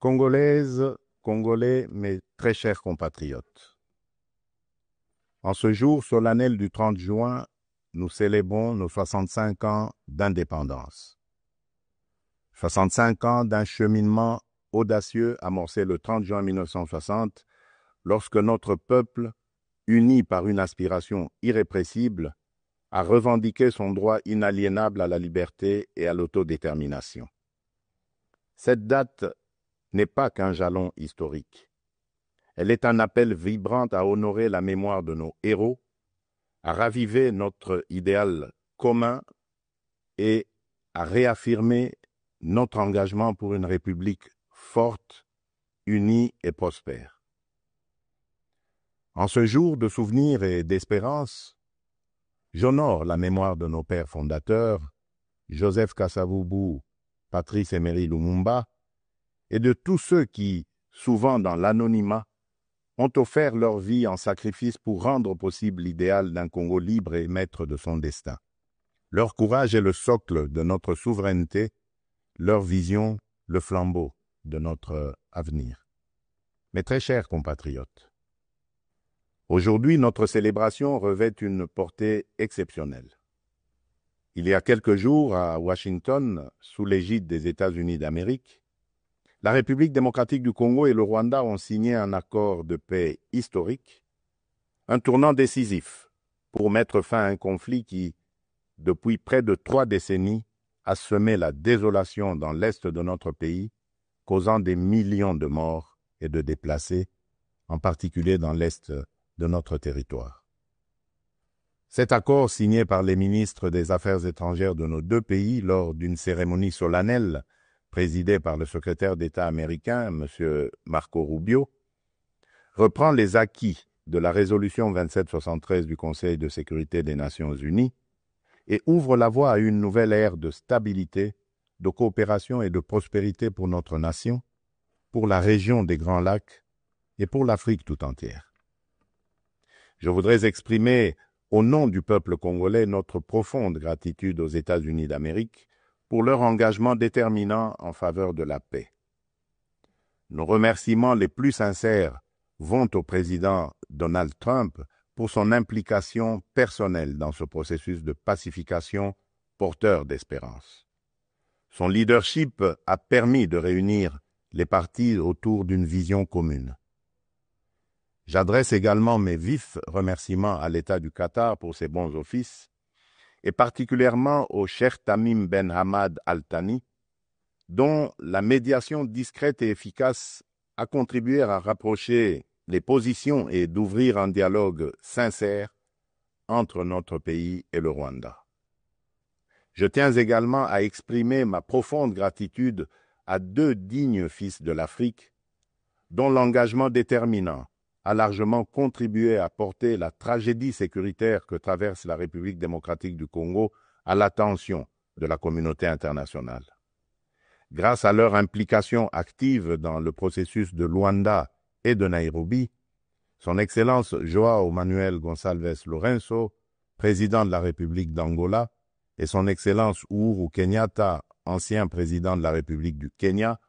Congolaises, Congolais, mes très chers compatriotes, en ce jour solennel du 30 juin, nous célébrons nos 65 ans d'indépendance. 65 ans d'un cheminement audacieux amorcé le 30 juin 1960, lorsque notre peuple, uni par une aspiration irrépressible, a revendiqué son droit inaliénable à la liberté et à l'autodétermination. Cette date n'est pas qu'un jalon historique. Elle est un appel vibrant à honorer la mémoire de nos héros, à raviver notre idéal commun et à réaffirmer notre engagement pour une République forte, unie et prospère. En ce jour de souvenir et d'espérance, j'honore la mémoire de nos pères fondateurs, Joseph Kasavubu, Patrice Emery Lumumba, et de tous ceux qui, souvent dans l'anonymat, ont offert leur vie en sacrifice pour rendre possible l'idéal d'un Congo libre et maître de son destin. Leur courage est le socle de notre souveraineté, leur vision, le flambeau de notre avenir. Mes très chers compatriotes, aujourd'hui, notre célébration revêt une portée exceptionnelle. Il y a quelques jours, à Washington, sous l'égide des États-Unis d'Amérique, la République démocratique du Congo et le Rwanda ont signé un accord de paix historique, un tournant décisif pour mettre fin à un conflit qui, depuis près de 3 décennies, a semé la désolation dans l'est de notre pays, causant des millions de morts et de déplacés, en particulier dans l'est de notre territoire. Cet accord, signé par les ministres des Affaires étrangères de nos deux pays lors d'une cérémonie solennelle présidée par le secrétaire d'État américain, M. Marco Rubio, reprend les acquis de la résolution 2773 du Conseil de sécurité des Nations unies et ouvre la voie à une nouvelle ère de stabilité, de coopération et de prospérité pour notre nation, pour la région des Grands Lacs et pour l'Afrique tout entière. Je voudrais exprimer au nom du peuple congolais notre profonde gratitude aux États-Unis d'Amérique pour leur engagement déterminant en faveur de la paix. Nos remerciements les plus sincères vont au président Donald Trump pour son implication personnelle dans ce processus de pacification porteur d'espérance. Son leadership a permis de réunir les partis autour d'une vision commune. J'adresse également mes vifs remerciements à l'État du Qatar pour ses bons offices, et particulièrement au Cheikh Tamim Ben Hamad Al Thani, dont la médiation discrète et efficace a contribué à rapprocher les positions et d'ouvrir un dialogue sincère entre notre pays et le Rwanda. Je tiens également à exprimer ma profonde gratitude à 2 dignes fils de l'Afrique, dont l'engagement déterminant a largement contribué à porter la tragédie sécuritaire que traverse la République démocratique du Congo à l'attention de la communauté internationale. Grâce à leur implication active dans le processus de Luanda et de Nairobi, Son Excellence João Manuel Gonçalves Lourenço, président de la République d'Angola, et Son Excellence Uhuru Kenyatta, ancien président de la République du Kenya,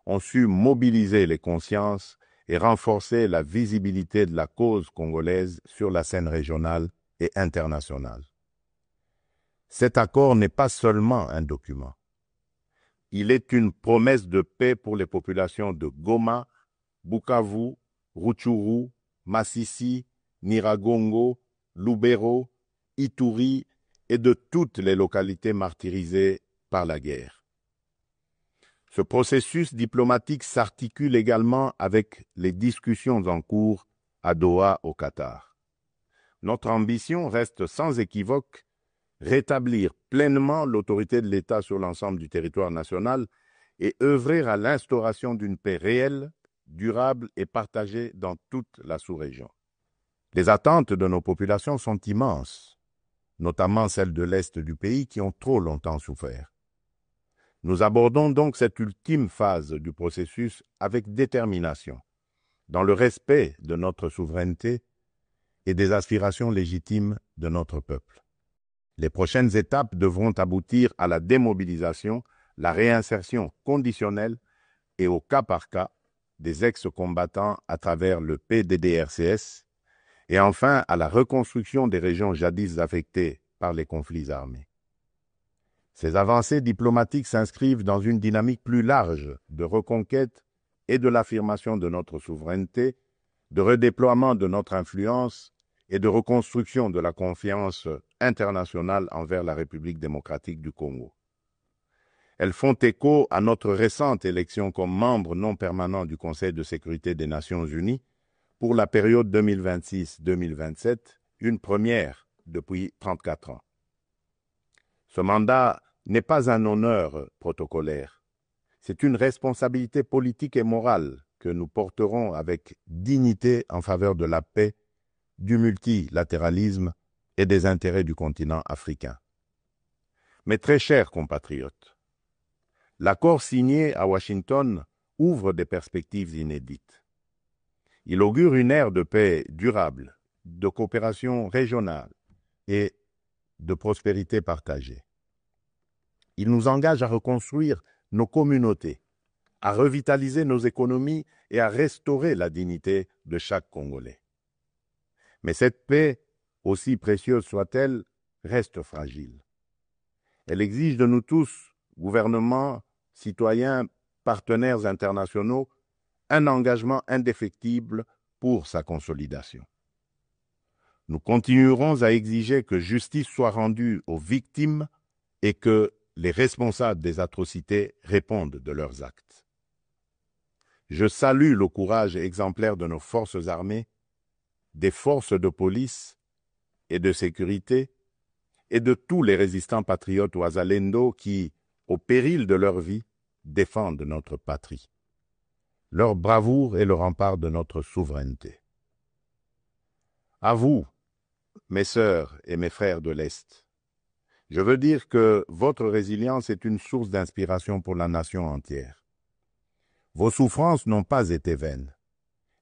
ont su mobiliser les consciences et renforcer la visibilité de la cause congolaise sur la scène régionale et internationale. Cet accord n'est pas seulement un document. Il est une promesse de paix pour les populations de Goma, Bukavu, Rutshuru, Masisi, Nyiragongo, Lubero, Ituri et de toutes les localités martyrisées par la guerre. Ce processus diplomatique s'articule également avec les discussions en cours à Doha, au Qatar. Notre ambition reste sans équivoque rétablir pleinement l'autorité de l'État sur l'ensemble du territoire national et œuvrer à l'instauration d'une paix réelle, durable et partagée dans toute la sous-région. Les attentes de nos populations sont immenses, notamment celles de l'Est du pays qui ont trop longtemps souffert. Nous abordons donc cette ultime phase du processus avec détermination, dans le respect de notre souveraineté et des aspirations légitimes de notre peuple. Les prochaines étapes devront aboutir à la démobilisation, la réinsertion conditionnelle, et au cas par cas des ex-combattants à travers le PDDRCS et enfin à la reconstruction des régions jadis affectées par les conflits armés. Ces avancées diplomatiques s'inscrivent dans une dynamique plus large de reconquête et de l'affirmation de notre souveraineté, de redéploiement de notre influence et de reconstruction de la confiance internationale envers la République démocratique du Congo. Elles font écho à notre récente élection comme membre non permanent du Conseil de sécurité des Nations Unies pour la période 2026-2027, une première depuis 34 ans. Ce mandat n'est pas un honneur protocolaire, c'est une responsabilité politique et morale que nous porterons avec dignité en faveur de la paix, du multilatéralisme et des intérêts du continent africain. Mes très chers compatriotes, l'accord signé à Washington ouvre des perspectives inédites. Il augure une ère de paix durable, de coopération régionale et de prospérité partagée. Il nous engage à reconstruire nos communautés, à revitaliser nos économies et à restaurer la dignité de chaque Congolais. Mais cette paix, aussi précieuse soit-elle, reste fragile. Elle exige de nous tous, gouvernements, citoyens, partenaires internationaux, un engagement indéfectible pour sa consolidation. Nous continuerons à exiger que justice soit rendue aux victimes et que les responsables des atrocités répondent de leurs actes. Je salue le courage exemplaire de nos forces armées, des forces de police et de sécurité et de tous les résistants patriotes Ouazalendo qui, au péril de leur vie, défendent notre patrie. Leur bravoure est le rempart de notre souveraineté. À vous, mes sœurs et mes frères de l'Est, je veux dire que votre résilience est une source d'inspiration pour la nation entière. Vos souffrances n'ont pas été vaines.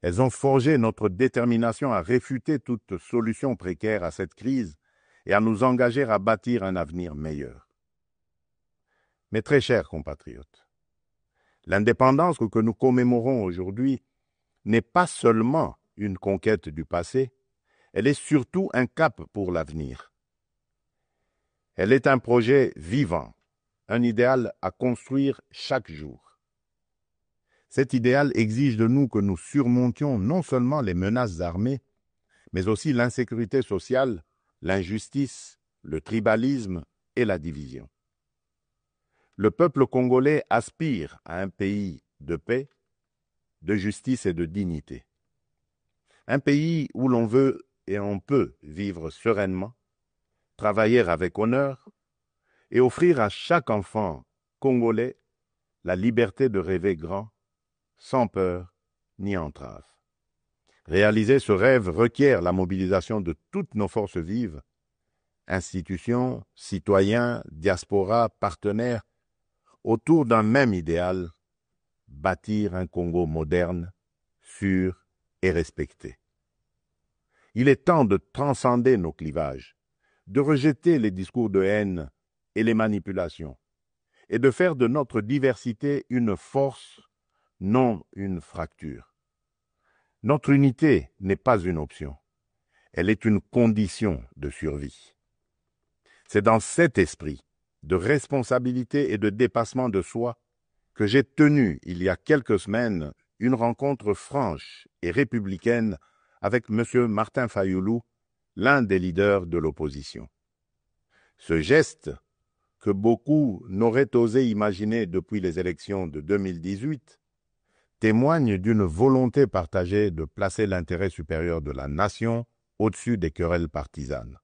Elles ont forgé notre détermination à réfuter toute solution précaire à cette crise et à nous engager à bâtir un avenir meilleur. Mes très chers compatriotes, l'indépendance que nous commémorons aujourd'hui n'est pas seulement une conquête du passé, elle est surtout un cap pour l'avenir. Elle est un projet vivant, un idéal à construire chaque jour. Cet idéal exige de nous que nous surmontions non seulement les menaces armées, mais aussi l'insécurité sociale, l'injustice, le tribalisme et la division. Le peuple congolais aspire à un pays de paix, de justice et de dignité. Un pays où l'on veut et on peut vivre sereinement, travailler avec honneur et offrir à chaque enfant congolais la liberté de rêver grand, sans peur ni entrave. Réaliser ce rêve requiert la mobilisation de toutes nos forces vives, institutions, citoyens, diaspora, partenaires, autour d'un même idéal, bâtir un Congo moderne, sûr et respecté. Il est temps de transcender nos clivages, de rejeter les discours de haine et les manipulations, et de faire de notre diversité une force, non une fracture. Notre unité n'est pas une option, elle est une condition de survie. C'est dans cet esprit de responsabilité et de dépassement de soi que j'ai tenu, il y a quelques semaines, une rencontre franche et républicaine avec M. Martin Fayoulou, l'un des leaders de l'opposition. Ce geste, que beaucoup n'auraient osé imaginer depuis les élections de 2018, témoigne d'une volonté partagée de placer l'intérêt supérieur de la nation au-dessus des querelles partisanes.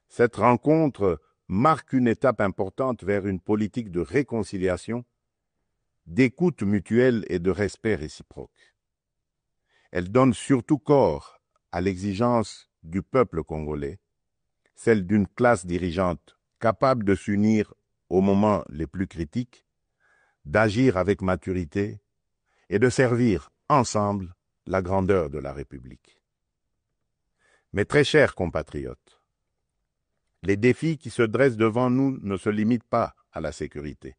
Cette rencontre marque une étape importante vers une politique de réconciliation, d'écoute mutuelle et de respect réciproque. Elle donne surtout corps à l'exigence du peuple congolais, celle d'une classe dirigeante capable de s'unir aux moments les plus critiques, d'agir avec maturité et de servir ensemble la grandeur de la République. Mes très chers compatriotes, les défis qui se dressent devant nous ne se limitent pas à la sécurité.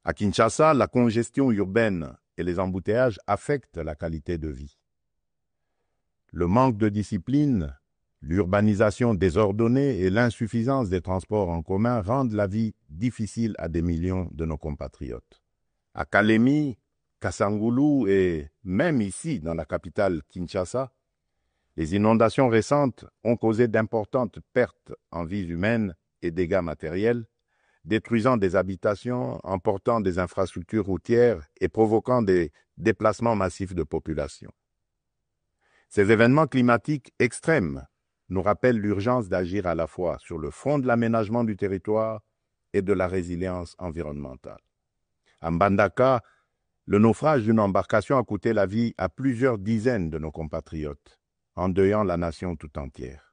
À Kinshasa, la congestion urbaine et les embouteillages affectent la qualité de vie. Le manque de discipline, l'urbanisation désordonnée et l'insuffisance des transports en commun rendent la vie difficile à des millions de nos compatriotes. À Kalemi, Kasangoulou et même ici, dans la capitale Kinshasa, les inondations récentes ont causé d'importantes pertes en vies humaines et dégâts matériels, détruisant des habitations, emportant des infrastructures routières et provoquant des déplacements massifs de population. Ces événements climatiques extrêmes nous rappellent l'urgence d'agir à la fois sur le front de l'aménagement du territoire et de la résilience environnementale. À Mbandaka, le naufrage d'une embarcation a coûté la vie à plusieurs dizaines de nos compatriotes, endeuillant la nation tout entière.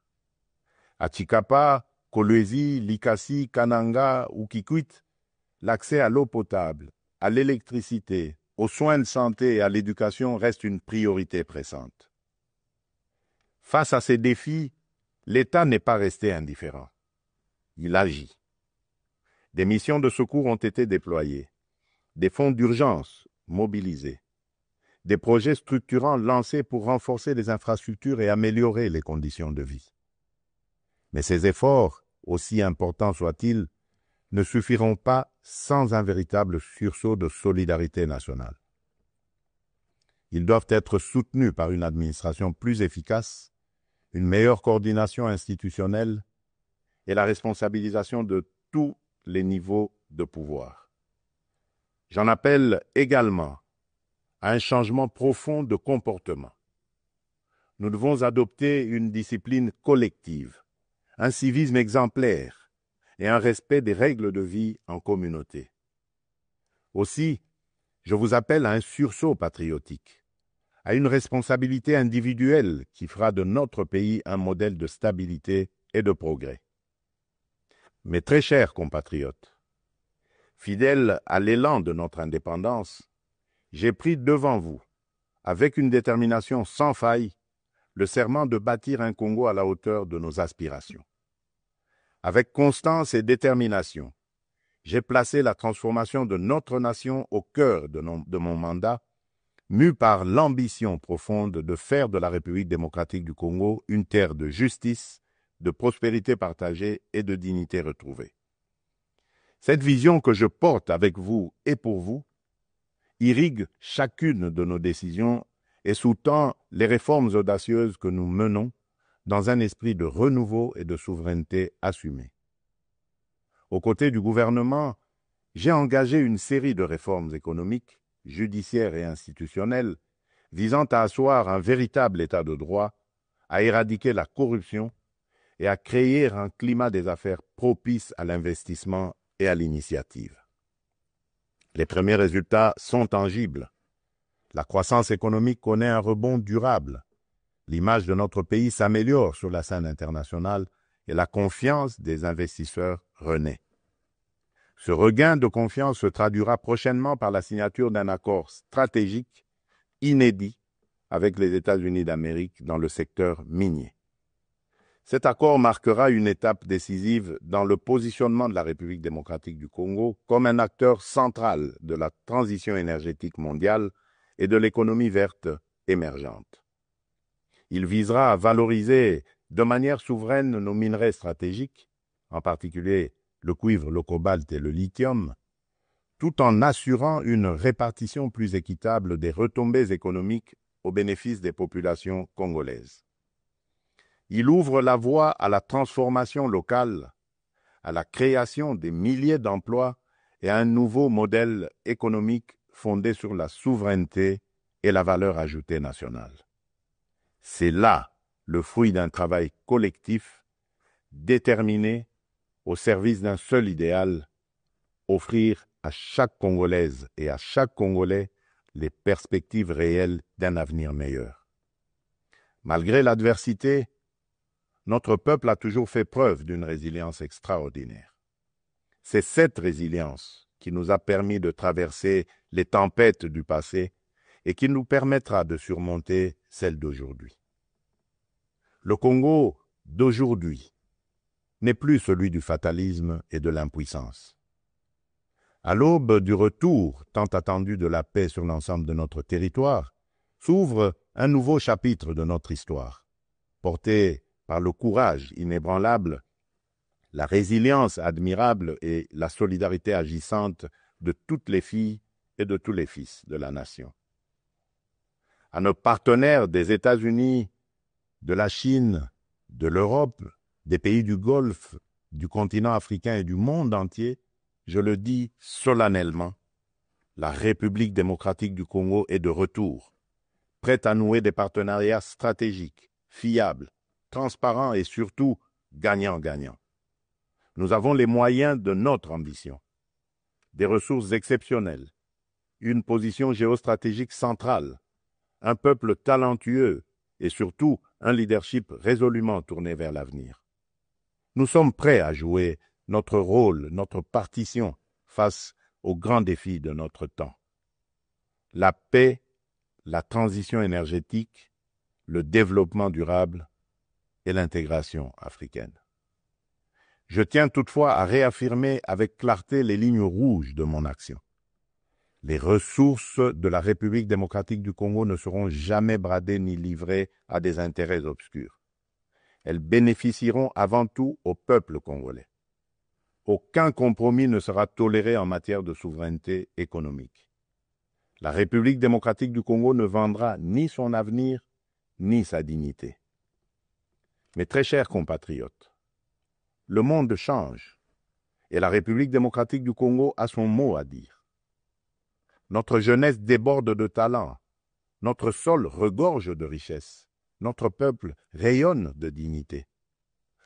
À Tshikapa, Kolwezi, Likasi, Kananga ou Kikwit, l'accès à l'eau potable, à l'électricité, aux soins de santé et à l'éducation reste une priorité pressante. Face à ces défis, l'État n'est pas resté indifférent. Il agit. Des missions de secours ont été déployées, des fonds d'urgence mobilisés, des projets structurants lancés pour renforcer les infrastructures et améliorer les conditions de vie. Mais ces efforts, aussi importants soient-ils, ne suffiront pas sans un véritable sursaut de solidarité nationale. Ils doivent être soutenus par une administration plus efficace, une meilleure coordination institutionnelle et la responsabilisation de tous les niveaux de pouvoir. J'en appelle également à un changement profond de comportement. Nous devons adopter une discipline collective, un civisme exemplaire et un respect des règles de vie en communauté. Aussi, je vous appelle à un sursaut patriotique, à une responsabilité individuelle qui fera de notre pays un modèle de stabilité et de progrès. Mes très chers compatriotes, fidèles à l'élan de notre indépendance, j'ai pris devant vous, avec une détermination sans faille, le serment de bâtir un Congo à la hauteur de nos aspirations. Avec constance et détermination, j'ai placé la transformation de notre nation au cœur de mon mandat, mu par l'ambition profonde de faire de la République démocratique du Congo une terre de justice, de prospérité partagée et de dignité retrouvée. Cette vision que je porte avec vous et pour vous irrigue chacune de nos décisions et sous-tend les réformes audacieuses que nous menons dans un esprit de renouveau et de souveraineté assumée. Aux côtés du gouvernement, j'ai engagé une série de réformes économiques, judiciaires et institutionnelles visant à asseoir un véritable état de droit, à éradiquer la corruption et à créer un climat des affaires propice à l'investissement et à l'initiative. Les premiers résultats sont tangibles. La croissance économique connaît un rebond durable. L'image de notre pays s'améliore sur la scène internationale et la confiance des investisseurs renaît. Ce regain de confiance se traduira prochainement par la signature d'un accord stratégique inédit avec les États-Unis d'Amérique dans le secteur minier. Cet accord marquera une étape décisive dans le positionnement de la République démocratique du Congo comme un acteur central de la transition énergétique mondiale et de l'économie verte émergente. Il visera à valoriser de manière souveraine nos minerais stratégiques, en particulier le cuivre, le cobalt et le lithium, tout en assurant une répartition plus équitable des retombées économiques au bénéfice des populations congolaises. Il ouvre la voie à la transformation locale, à la création des milliers d'emplois et à un nouveau modèle économique fondé sur la souveraineté et la valeur ajoutée nationale. C'est là le fruit d'un travail collectif, déterminé, au service d'un seul idéal, offrir à chaque Congolaise et à chaque Congolais les perspectives réelles d'un avenir meilleur. Malgré l'adversité, notre peuple a toujours fait preuve d'une résilience extraordinaire. C'est cette résilience qui nous a permis de traverser les tempêtes du passé et qui nous permettra de surmonter celles d'aujourd'hui. Le Congo d'aujourd'hui n'est plus celui du fatalisme et de l'impuissance. À l'aube du retour tant attendu de la paix sur l'ensemble de notre territoire, s'ouvre un nouveau chapitre de notre histoire, porté par le courage inébranlable, la résilience admirable et la solidarité agissante de toutes les filles et de tous les fils de la nation. À nos partenaires des États-Unis, de la Chine, de l'Europe, des pays du Golfe, du continent africain et du monde entier, je le dis solennellement, la République démocratique du Congo est de retour, prête à nouer des partenariats stratégiques, fiables, transparents et surtout gagnant-gagnant. Nous avons les moyens de notre ambition, des ressources exceptionnelles, une position géostratégique centrale, un peuple talentueux et surtout un leadership résolument tourné vers l'avenir. Nous sommes prêts à jouer notre rôle, notre partition face aux grands défis de notre temps. La paix, la transition énergétique, le développement durable et l'intégration africaine. Je tiens toutefois à réaffirmer avec clarté les lignes rouges de mon action. Les ressources de la République démocratique du Congo ne seront jamais bradées ni livrées à des intérêts obscurs. Elles bénéficieront avant tout au peuple congolais. Aucun compromis ne sera toléré en matière de souveraineté économique. La République démocratique du Congo ne vendra ni son avenir, ni sa dignité. Mes très chers compatriotes, le monde change et la République démocratique du Congo a son mot à dire. Notre jeunesse déborde de talent, notre sol regorge de richesses, notre peuple rayonne de dignité.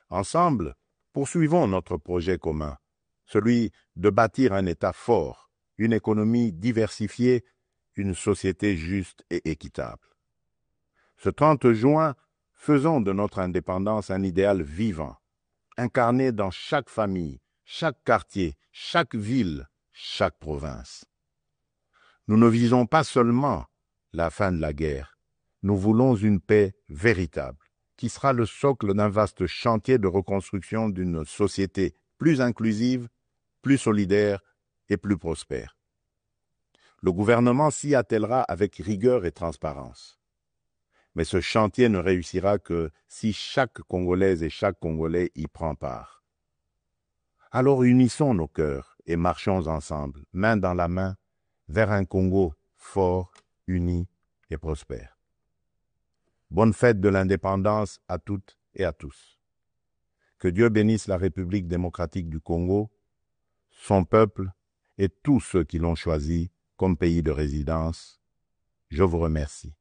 Ensemble, poursuivons notre projet commun, celui de bâtir un État fort, une économie diversifiée, une société juste et équitable. Ce 30 juin, faisons de notre indépendance un idéal vivant, incarné dans chaque famille, chaque quartier, chaque ville, chaque province. Nous ne visons pas seulement la fin de la guerre, nous voulons une paix véritable, qui sera le socle d'un vaste chantier de reconstruction d'une société plus inclusive, plus solidaire et plus prospère. Le gouvernement s'y attellera avec rigueur et transparence. Mais ce chantier ne réussira que si chaque Congolaise et chaque Congolais y prend part. Alors unissons nos cœurs et marchons ensemble, main dans la main, vers un Congo fort, uni et prospère. Bonne fête de l'indépendance à toutes et à tous. Que Dieu bénisse la République démocratique du Congo, son peuple et tous ceux qui l'ont choisi comme pays de résidence. Je vous remercie.